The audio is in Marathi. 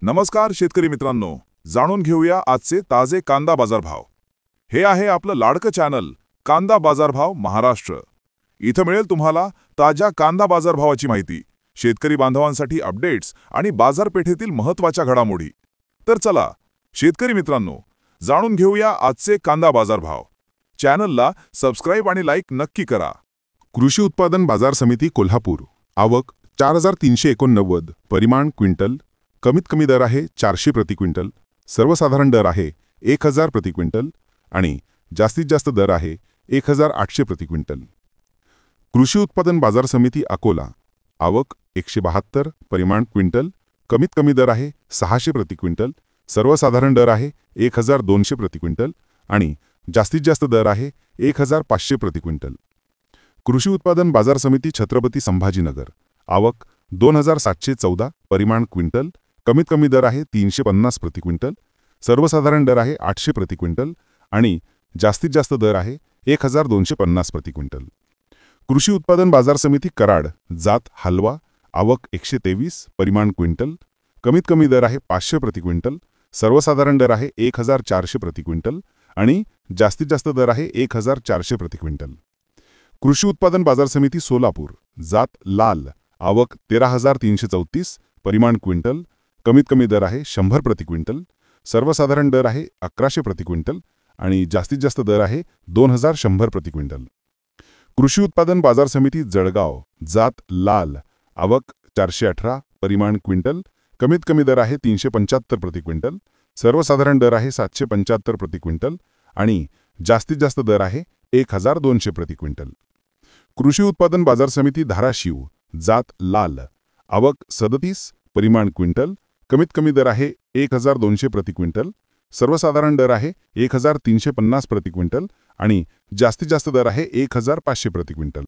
नमस्कार शेतकरी मित्रांनो, जाणून घेऊया आजचे ताजे कांदा बाजारभाव। हे आहे आपलं लाडकं चॅनल कांदा बाजारभाव महाराष्ट्र। इथं मिळेल तुम्हाला ताज्या कांदा बाजारभावाची माहिती, शेतकरी बांधवांसाठी अपडेट्स आणि बाजारपेठेतील महत्त्वाच्या घडामोडी। तर चला शेतकरी मित्रांनो, जाणून घेऊया आजचे कांदा बाजारभाव। चॅनलला सबस्क्राइब आणि लाईक नक्की करा। कृषी उत्पादन बाजार समिती कोल्हापूर, आवक 4389, परिमाण क्विंटल, कमीत कमी दर आहे 400 प्रति क्विंटल, सर्वसाधारण दर आहे 1000 प्रति क्विंटल आणि जास्तीत जास्त दर आहे 1800 प्रति क्विंटल। कृषी उत्पादन बाजार समिती अकोला, आवक 172, परिमाण क्विंटल, कमीत कमी दर आहे 600 प्रति क्विंटल, सर्वसाधारण दर आहे 1200 प्रति क्विंटल आणि जास्तीत जास्त दर आहे 1500 प्रति क्विंटल। कृषी उत्पादन बाजार समिती छत्रपती संभाजीनगर, आवक 2714, परिमाण क्विंटल, कमीत कमी दर आहे 350 प्रति क्विंटल, सर्वसाधारण दर आहे 800 प्रति क्विंटल आणि जास्तीत जास्त दर आहे 1250 प्रति क्विंटल। कृषी उत्पादन बाजार समिती कराड, जात हलवा, आवक 123, परिमाण क्विंटल, कमीत कमी दर आहे 500 प्रति क्विंटल, सर्वसाधारण दर आहे 1400 प्रति क्विंटल आणि जास्तीत जास्त दर आहे 1400 प्रति क्विंटल। कृषी उत्पादन बाजार समिती सोलापूर, जात लाल, आवक 13334, परिमाण क्विंटल, कमीत कमी दर आहे 100 प्रति क्विंटल, सर्वसाधारण दर आहे 1100 प्रति क्विंटल आणि जास्तीत जास्त दर आहे 2100 प्रति क्विंटल। कृषी उत्पादन बाजार समिती जळगाव, जात लाल, आवक 418, परिमाण क्विंटल, कमीत कमी दर आहे 375 प्रति क्विंटल, सर्वसाधारण दर आहे 775 प्रति क्विंटल आणि जास्तीत जास्त दर आहे 1200 प्रति क्विंटल। कृषी उत्पादन बाजार समिती धाराशिव, जात लाल, आवक 37, परिमाण क्विंटल, कमीत कमी दर आहे 1200 प्रति क्विंटल, सर्वसाधारण दर आहे 1350 प्रति क्विंटल आणि जास्तीत जास्त दर आहे 1500 प्रति क्विंटल।